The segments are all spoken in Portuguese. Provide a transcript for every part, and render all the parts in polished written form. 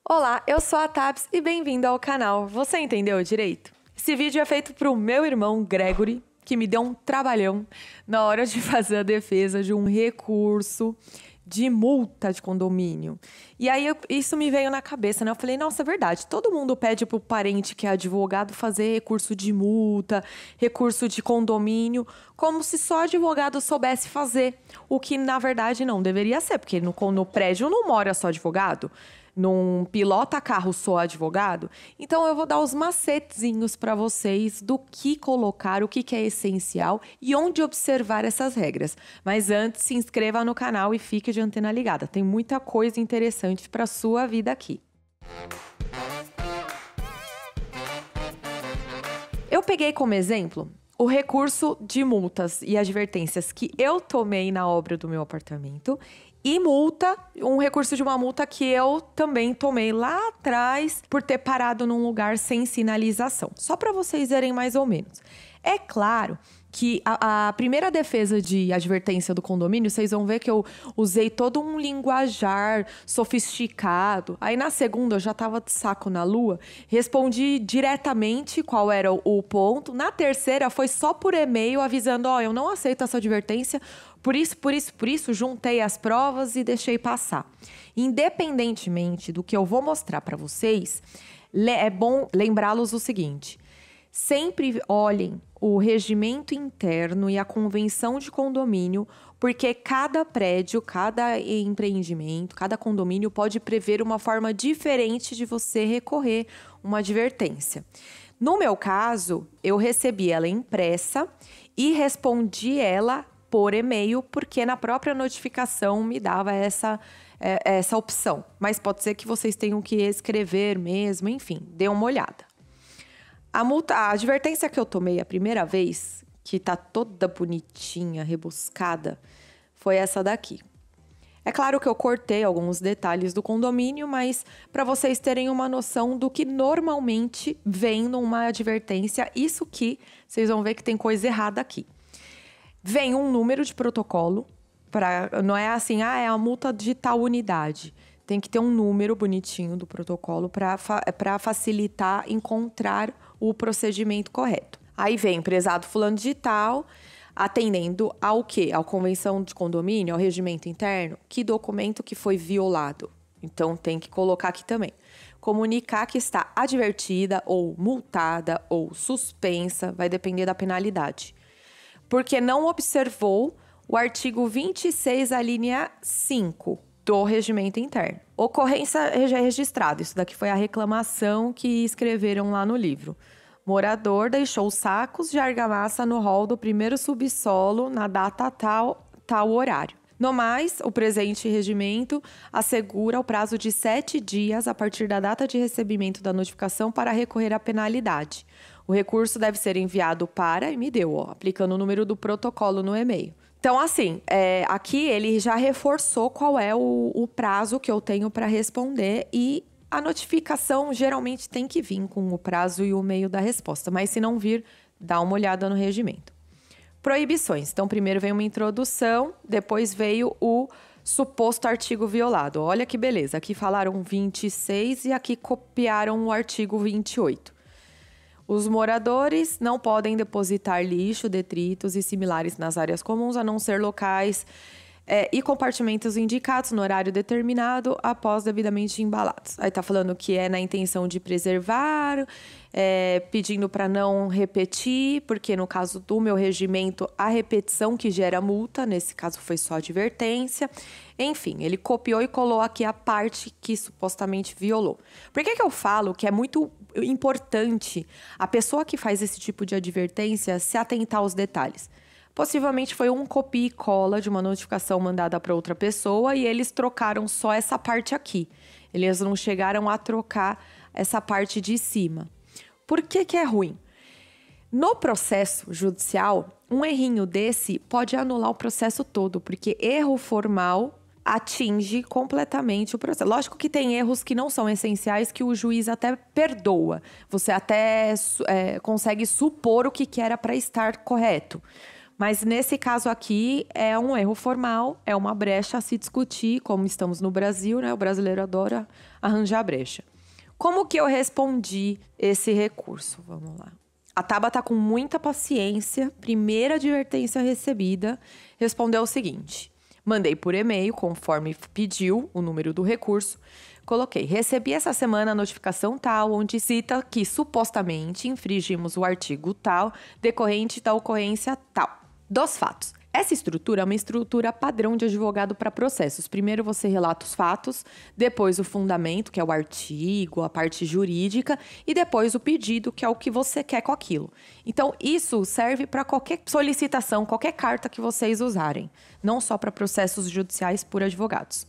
Olá, eu sou a Tabs e bem-vindo ao canal. Você entendeu direito? Esse vídeo é feito pro meu irmão Gregory, que me deu um trabalhão na hora de fazer a defesa de um recurso de multa de condomínio. E aí isso me veio na cabeça, né? Eu falei, nossa, é verdade. Todo mundo pede pro parente que é advogado fazer recurso de multa, recurso de condomínio, como se só advogado soubesse fazer. O que, na verdade, não deveria ser, porque no prédio não mora só advogado. Não pilota carro só advogado. Então, eu vou dar os macetezinhos para vocês do que colocar, o que é essencial e onde observar essas regras. Mas antes, se inscreva no canal e fique de antena ligada. Tem muita coisa interessante para sua vida aqui. Eu peguei como exemplo o recurso de multas e advertências que eu tomei na obra do meu apartamento e um recurso de uma multa que eu também tomei lá atrás por ter parado num lugar sem sinalização. Só para vocês verem mais ou menos. É claro que a primeira defesa de advertência do condomínio, vocês vão ver que eu usei todo um linguajar sofisticado. Aí na segunda eu já tava de saco na lua, respondi diretamente qual era o ponto. Na terceira foi só por e-mail avisando, eu não aceito essa advertência, por isso, juntei as provas e deixei passar. Independentemente do que eu vou mostrar para vocês, é bom lembrá-los o seguinte: sempre olhem o regimento interno e a convenção de condomínio, porque cada prédio, cada empreendimento, cada condomínio pode prever uma forma diferente de você recorrer uma advertência. No meu caso, eu recebi ela impressa e respondi ela por e-mail, porque na própria notificação me dava essa opção. Mas pode ser que vocês tenham que escrever mesmo, enfim, dê uma olhada. A advertência que eu tomei a primeira vez, que tá toda bonitinha, rebuscada, foi essa daqui. É claro que eu cortei alguns detalhes do condomínio, mas para vocês terem uma noção do que normalmente vem numa advertência, isso que vocês vão ver que tem coisa errada aqui. Vem um número de protocolo, não é assim, é a multa de tal unidade. Tem que ter um número bonitinho do protocolo para facilitar encontrar o procedimento correto. Aí vem prezado fulano de tal, atendendo ao quê? À convenção de condomínio, ao regimento interno, que documento que foi violado. Então tem que colocar aqui também. Comunicar que está advertida ou multada ou suspensa, vai depender da penalidade. Porque não observou o artigo 26, a linha 5 do regimento interno. Ocorrência registrada. Isso daqui foi a reclamação que escreveram lá no livro. Morador deixou sacos de argamassa no hall do primeiro subsolo na data tal horário. No mais, o presente regimento assegura o prazo de 7 dias a partir da data de recebimento da notificação para recorrer à penalidade. O recurso deve ser enviado para, e me deu, aplicando o número do protocolo no e-mail. Então, assim, aqui ele já reforçou qual é o prazo que eu tenho para responder e a notificação geralmente tem que vir com o prazo e o meio da resposta, mas se não vir, dá uma olhada no regimento. Proibições. Então, primeiro veio uma introdução, depois veio o suposto artigo violado. Olha que beleza, aqui falaram 26 e aqui copiaram o artigo 28. Os moradores não podem depositar lixo, detritos e similares nas áreas comuns, a não ser locais e compartimentos indicados no horário determinado após devidamente embalados. Aí tá falando que é na intenção de preservar, pedindo para não repetir, porque no caso do meu regimento, a repetição que gera multa, nesse caso foi só advertência. Enfim, ele copiou e colou aqui a parte que supostamente violou. Por que eu falo que é muito importante a pessoa que faz esse tipo de advertência se atentar aos detalhes? Possivelmente foi um copia e cola de uma notificação mandada para outra pessoa e eles trocaram só essa parte aqui. Eles não chegaram a trocar essa parte de cima. Por que é ruim? No processo judicial, um errinho desse pode anular o processo todo, porque erro formal atinge completamente o processo. Lógico que tem erros que não são essenciais, que o juiz até perdoa. Você até consegue supor o que era para estar correto. Mas nesse caso aqui é um erro formal, é uma brecha a se discutir, como estamos no Brasil, né? O brasileiro adora arranjar brecha. Como que eu respondi esse recurso? Vamos lá. A Tabata, com muita paciência, primeira advertência recebida, respondeu o seguinte: mandei por e-mail, conforme pediu o número do recurso. Coloquei: recebi essa semana a notificação tal, onde cita que supostamente infringimos o artigo tal, decorrente da ocorrência tal. Dos fatos. Essa estrutura é uma estrutura padrão de advogado para processos. Primeiro você relata os fatos, depois o fundamento, que é o artigo, a parte jurídica, e depois o pedido, que é o que você quer com aquilo. Então, isso serve para qualquer solicitação, qualquer carta que vocês usarem, não só para processos judiciais por advogados.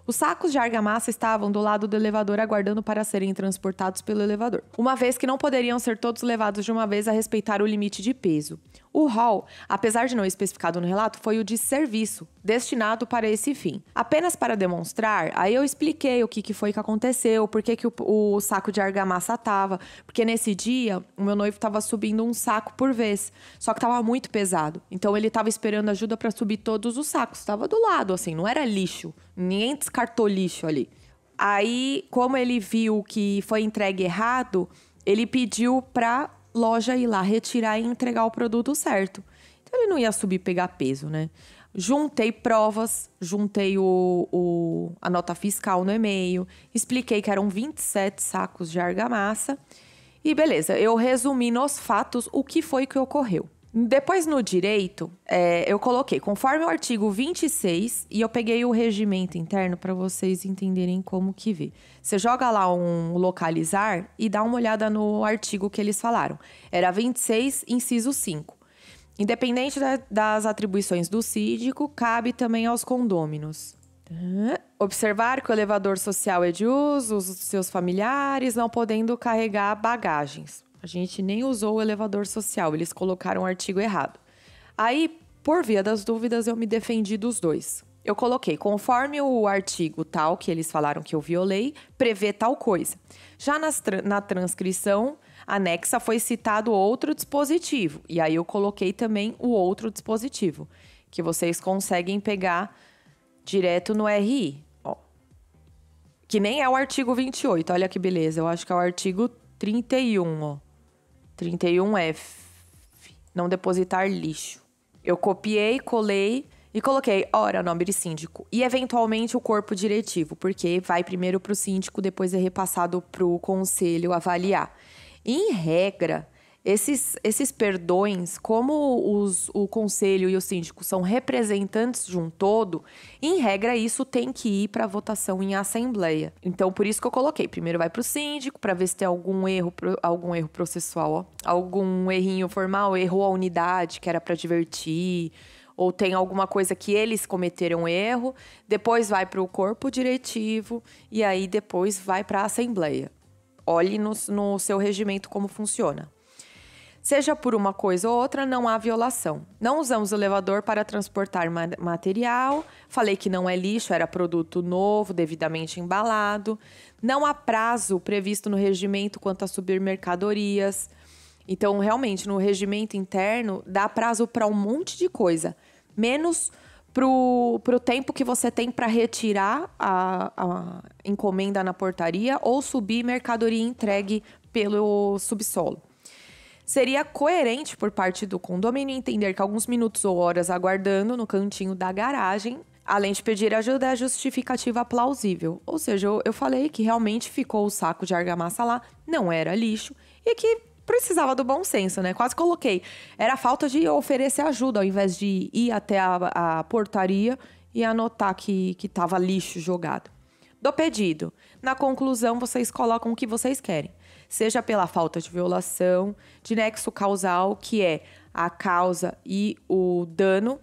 Os sacos de argamassa estavam do lado do elevador aguardando para serem transportados pelo elevador, uma vez que não poderiam ser todos levados de uma vez a respeitar o limite de peso. O hall, apesar de não especificado no relato, foi o de serviço, destinado para esse fim. Apenas para demonstrar, aí eu expliquei o que foi que aconteceu, por que o saco de argamassa estava, porque nesse dia o meu noivo estava subindo um saco por vez, só que estava muito pesado. Então ele estava esperando ajuda para subir todos os sacos, estava do lado, assim, não era lixo, ninguém descartou lixo ali. Aí, como ele viu que foi entregue errado, ele pediu para loja ir lá retirar e entregar o produto certo. Então ele não ia subir e pegar peso, né? Juntei provas, juntei a nota fiscal no e-mail, expliquei que eram 27 sacos de argamassa e beleza, eu resumi nos fatos o que foi que ocorreu. Depois, no direito, eu coloquei conforme o artigo 26 e eu peguei o regimento interno para vocês entenderem como que vê. Você joga lá um localizar e dá uma olhada no artigo que eles falaram. Era 26, inciso 5. Independente das atribuições do síndico, cabe também aos condôminos. Observar que o elevador social é de uso, os seus familiares, não podendo carregar bagagens. A gente nem usou o elevador social, eles colocaram o artigo errado. Aí, por via das dúvidas, eu me defendi dos dois. Eu coloquei, conforme o artigo tal, que eles falaram que eu violei, prevê tal coisa. Já na transcrição anexa foi citado outro dispositivo. E aí eu coloquei também o outro dispositivo, que vocês conseguem pegar direto no RI. Ó. Que nem é o artigo 28, olha que beleza. Eu acho que é o artigo 31, ó. 31F, não depositar lixo. Eu copiei, colei e coloquei, ora, nome de síndico. E, eventualmente, o corpo diretivo, porque vai primeiro para o síndico, depois é repassado para o conselho avaliar. Em regra, esses perdões, como o conselho e o síndico são representantes de um todo, em regra, isso tem que ir para votação em assembleia. Então, por isso que eu coloquei. Primeiro vai para o síndico, para ver se tem algum erro processual, ó. Algum errinho formal, errou a unidade, que era para divertir, ou tem alguma coisa que eles cometeram erro. Depois vai para o corpo diretivo e aí depois vai para a assembleia. Olhe no seu regimento como funciona. Seja por uma coisa ou outra, não há violação. Não usamos o elevador para transportar material. Falei que não é lixo, era produto novo, devidamente embalado. Não há prazo previsto no regimento quanto a subir mercadorias. Então, realmente, no regimento interno, dá prazo para um monte de coisa. Menos pro tempo que você tem para retirar a encomenda na portaria ou subir mercadoria entregue pelo subsolo. Seria coerente por parte do condomínio entender que alguns minutos ou horas aguardando no cantinho da garagem, além de pedir ajuda, é justificativa plausível. Ou seja, eu falei que realmente ficou o saco de argamassa lá, não era lixo, e que precisava do bom senso, né? Quase coloquei. Era falta de oferecer ajuda, ao invés de ir até a portaria e anotar que estava lixo jogado. Do pedido. Na conclusão, vocês colocam o que vocês querem. Seja pela falta de violação, de nexo causal, que é a causa e o dano,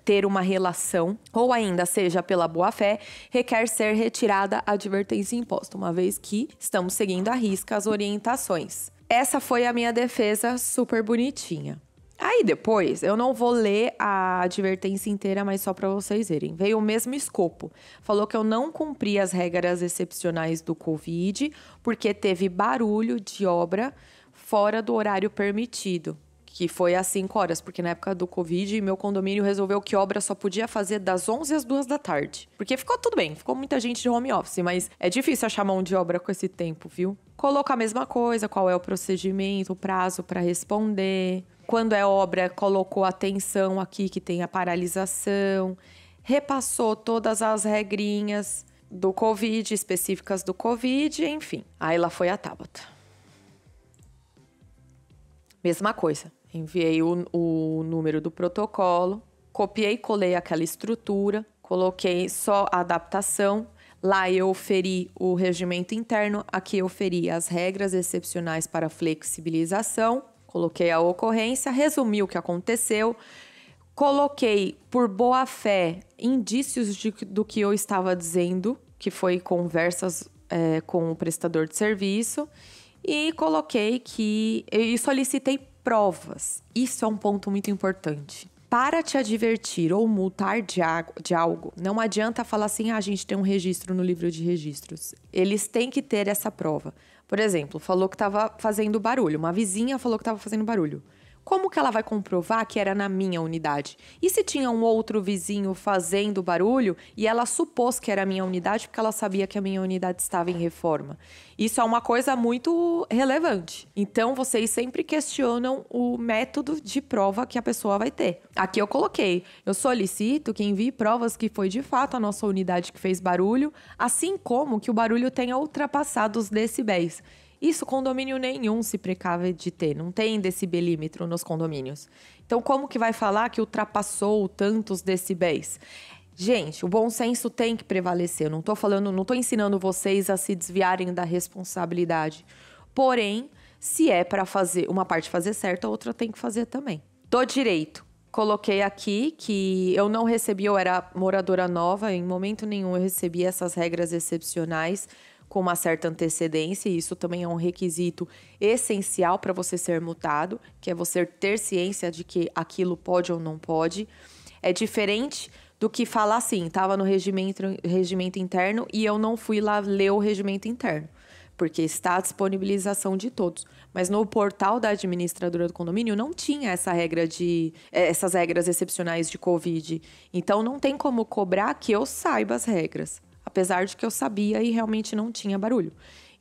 ter uma relação, ou ainda seja pela boa-fé, requer ser retirada a advertência imposta, uma vez que estamos seguindo à risca as orientações. Essa foi a minha defesa super bonitinha. Aí depois, eu não vou ler a advertência inteira, mas só para vocês verem. Veio o mesmo escopo. Falou que eu não cumpri as regras excepcionais do Covid, porque teve barulho de obra fora do horário permitido, que foi às 5 horas, porque na época do Covid, meu condomínio resolveu que obra só podia fazer das 11 às 2 da tarde. Porque ficou tudo bem, ficou muita gente de home office, mas é difícil achar mão de obra com esse tempo, viu? Coloca a mesma coisa, qual é o procedimento, o prazo para responder. Quando é obra, colocou atenção aqui que tem a paralisação. Repassou todas as regrinhas do Covid, específicas do Covid, enfim. Aí lá foi a Tabata. Mesma coisa. Enviei o número do protocolo, copiei e colei aquela estrutura, coloquei só a adaptação. Lá eu feri o regimento interno, aqui eu feri as regras excepcionais para flexibilização, coloquei a ocorrência, resumi o que aconteceu, coloquei por boa fé indícios do que eu estava dizendo, que foi conversas com o prestador de serviço, e coloquei e solicitei provas. Isso é um ponto muito importante. Para te advertir ou multar de algo, não adianta falar assim, a gente tem um registro no livro de registros. Eles têm que ter essa prova. Por exemplo, falou que estava fazendo barulho. Uma vizinha falou que estava fazendo barulho. Como que ela vai comprovar que era na minha unidade? E se tinha um outro vizinho fazendo barulho e ela supôs que era a minha unidade porque ela sabia que a minha unidade estava em reforma? Isso é uma coisa muito relevante. Então, vocês sempre questionam o método de prova que a pessoa vai ter. Aqui eu coloquei, eu solicito que envie provas que foi de fato a nossa unidade que fez barulho, assim como que o barulho tenha ultrapassado os decibéis. Isso condomínio nenhum se precave de ter, não tem decibelímetro nos condomínios. Então, como que vai falar que ultrapassou tantos decibéis? Gente, o bom senso tem que prevalecer. Eu não tô ensinando vocês a se desviarem da responsabilidade. Porém, se é para fazer uma parte fazer certo, a outra tem que fazer também. Do direito. Coloquei aqui que eu não recebi, eu era moradora nova, em momento nenhum eu recebi essas regras excepcionais com uma certa antecedência, e isso também é um requisito essencial para você ser multado, que é você ter ciência de que aquilo pode ou não pode. É diferente do que falar assim, estava no regimento interno e eu não fui lá ler o regimento interno, porque está à disponibilização de todos. Mas no portal da administradora do condomínio não tinha essas regras excepcionais de Covid. Então não tem como cobrar que eu saiba as regras, apesar de que eu sabia e realmente não tinha barulho.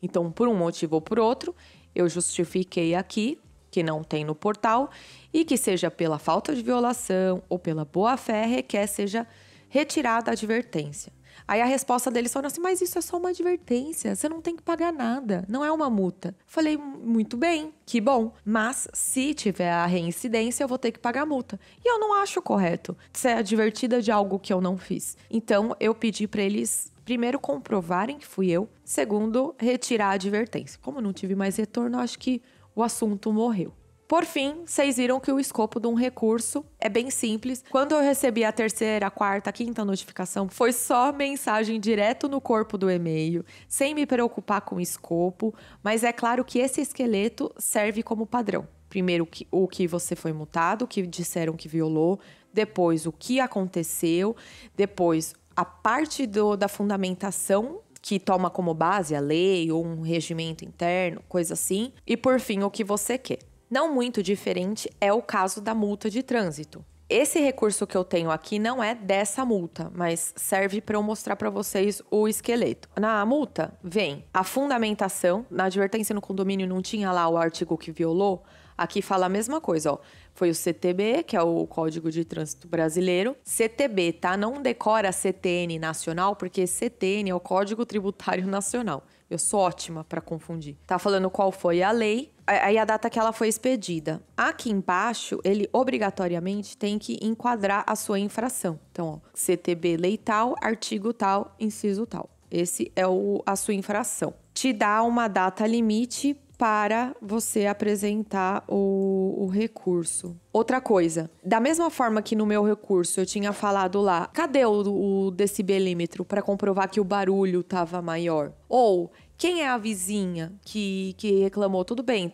Então, por um motivo ou por outro, eu justifiquei aqui, que não tem no portal, e que seja pela falta de violação ou pela boa-fé, requer seja retirada a advertência. Aí a resposta deles foi assim, mas isso é só uma advertência, você não tem que pagar nada, não é uma multa. Falei, muito bem, que bom, mas se tiver a reincidência, eu vou ter que pagar a multa. E eu não acho correto ser advertida de algo que eu não fiz. Então, eu pedi para eles, primeiro, comprovarem que fui eu, segundo, retirar a advertência. Como eu não tive mais retorno, acho que o assunto morreu. Por fim, vocês viram que o escopo de um recurso é bem simples. Quando eu recebi a terceira, a quarta, a quinta notificação, foi só mensagem direto no corpo do e-mail, sem me preocupar com o escopo, mas é claro que esse esqueleto serve como padrão. Primeiro, o que você foi multado, o que disseram que violou, depois o que aconteceu, depois a parte da fundamentação que toma como base a lei ou um regimento interno, coisa assim, e por fim o que você quer. Não muito diferente é o caso da multa de trânsito. Esse recurso que eu tenho aqui não é dessa multa, mas serve para eu mostrar para vocês o esqueleto. Na multa vem a fundamentação, na advertência no condomínio não tinha lá o artigo que violou, aqui fala a mesma coisa, ó. Foi o CTB, que é o Código de Trânsito Brasileiro. CTB, tá? Não decora CTN nacional, porque CTN é o Código Tributário Nacional. Eu sou ótima para confundir. Tá falando qual foi a lei, aí a data que ela foi expedida. Aqui embaixo, ele obrigatoriamente tem que enquadrar a sua infração. Então, ó, CTB lei tal, artigo tal, inciso tal. Esse é a sua infração. Te dá uma data limite para você apresentar o recurso. Outra coisa, da mesma forma que no meu recurso eu tinha falado lá, cadê o decibelímetro para comprovar que o barulho estava maior? Ou quem é a vizinha que reclamou? Tudo bem,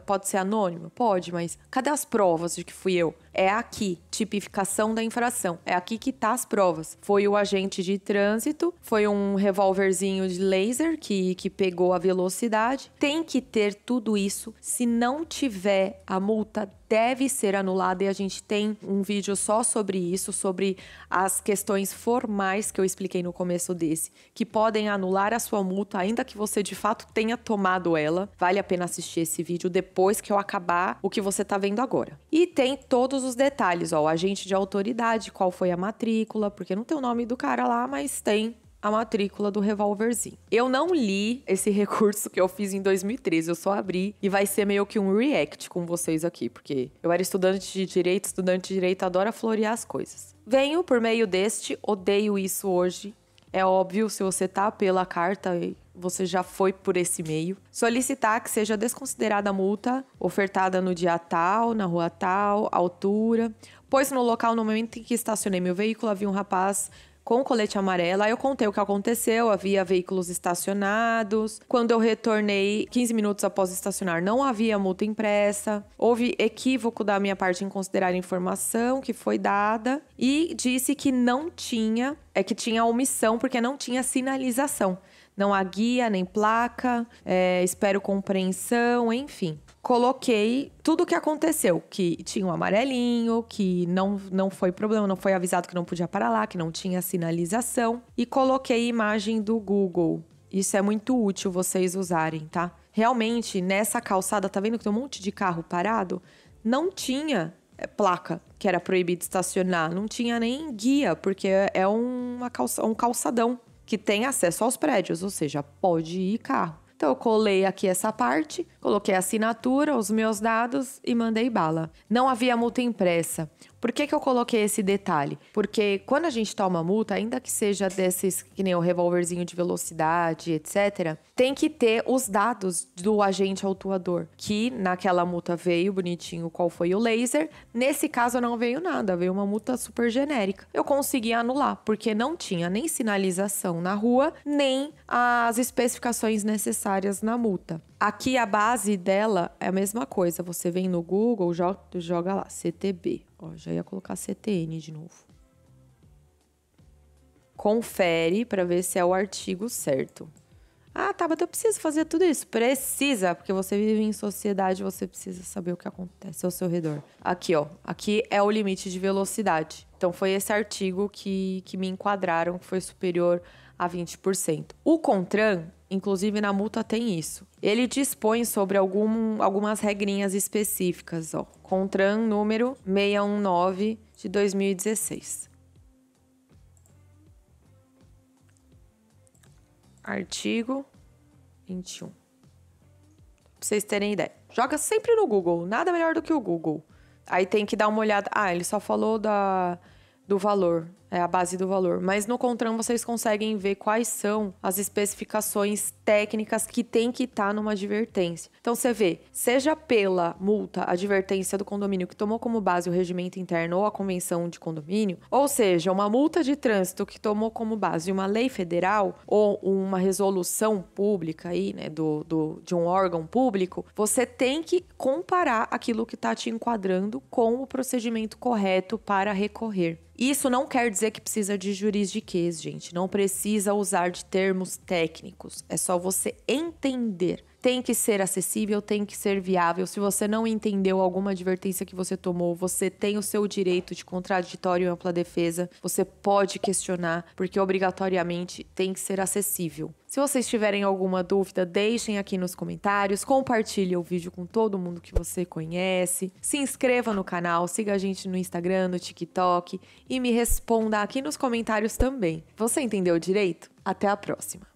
pode ser anônimo? Pode, mas cadê as provas de que fui eu? É aqui, tipificação da infração. É aqui que tá as provas. Foi o agente de trânsito, foi um revólverzinho de laser que pegou a velocidade. Tem que ter tudo isso. Se não tiver, a multa deve ser anulada e a gente tem um vídeo só sobre isso, sobre as questões formais que eu expliquei no começo desse, que podem anular a sua multa, ainda que você de fato tenha tomado ela. Vale a pena assistir esse vídeo depois que eu acabar o que você tá vendo agora. E tem todos os detalhes, ó, o agente de autoridade, qual foi a matrícula, porque não tem o nome do cara lá, mas tem a matrícula do revólverzinho. Eu não li esse recurso que eu fiz em 2013, eu só abri e vai ser meio que um react com vocês aqui, porque eu era estudante de direito adora florear as coisas. Venho por meio deste, odeio isso hoje. É óbvio, se você tá pela carta, você já foi por esse meio. Solicitar que seja desconsiderada a multa ofertada no dia tal, na rua tal, altura. Pois no local, no momento em que estacionei meu veículo, havia um rapaz com colete amarelo. Aí eu contei o que aconteceu, havia veículos estacionados. Quando eu retornei 15 minutos após estacionar, não havia multa impressa. Houve equívoco da minha parte em considerar a informação que foi dada. E disse que não tinha, que tinha omissão porque não tinha sinalização. Não há guia, nem placa, espero compreensão, enfim. Coloquei tudo o que aconteceu, que tinha um amarelinho, que não foi problema, não foi avisado que não podia parar lá, que não tinha sinalização. E coloquei imagem do Google. Isso é muito útil vocês usarem, tá? Realmente, nessa calçada, tá vendo que tem um monte de carro parado? Não tinha placa que era proibido estacionar, não tinha nem guia, porque é um calçadão que tem acesso aos prédios, ou seja, pode ir carro. Então, eu colei aqui essa parte, coloquei a assinatura, os meus dados e mandei bala. Não havia multa impressa. Por que eu coloquei esse detalhe? Porque quando a gente toma multa, ainda que seja desses, que nem o revólverzinho de velocidade, etc., tem que ter os dados do agente autuador, que naquela multa veio bonitinho qual foi o laser. Nesse caso não veio nada, veio uma multa super genérica. Eu consegui anular, porque não tinha nem sinalização na rua, nem as especificações necessárias na multa. Aqui a base dela é a mesma coisa. Você vem no Google, joga lá, CTB. Ó, já ia colocar CTN de novo. Confere para ver se é o artigo certo. Ah, tá, mas eu preciso fazer tudo isso. Precisa, porque você vive em sociedade, você precisa saber o que acontece ao seu redor. Aqui, ó. Aqui é o limite de velocidade. Então, foi esse artigo que me enquadraram, que foi superior a 20%. O CONTRAN, inclusive na multa tem isso. Ele dispõe sobre algumas regrinhas específicas, ó. CONTRAN número 619 de 2016. Artigo 21. Pra vocês terem ideia. Joga sempre no Google, nada melhor do que o Google. Aí tem que dar uma olhada. Ah, ele só falou do valor, é a base do valor. Mas no CONTRAN vocês conseguem ver quais são as especificações técnicas que tem que estar numa advertência. Então você vê, seja pela multa, advertência do condomínio que tomou como base o regimento interno ou a convenção de condomínio, ou seja, uma multa de trânsito que tomou como base uma lei federal ou uma resolução pública aí, né, de um órgão público, você tem que comparar aquilo que está te enquadrando com o procedimento correto para recorrer. Isso não quer dizer que precisa de juridiquês, gente. Não precisa usar de termos técnicos. É só você entender. Tem que ser acessível, tem que ser viável. Se você não entendeu alguma advertência que você tomou, você tem o seu direito de contraditório e ampla defesa. Você pode questionar, porque obrigatoriamente tem que ser acessível. Se vocês tiverem alguma dúvida, deixem aqui nos comentários. Compartilhe o vídeo com todo mundo que você conhece. Se inscreva no canal, siga a gente no Instagram, no TikTok e me responda aqui nos comentários também. Você entendeu direito? Até a próxima!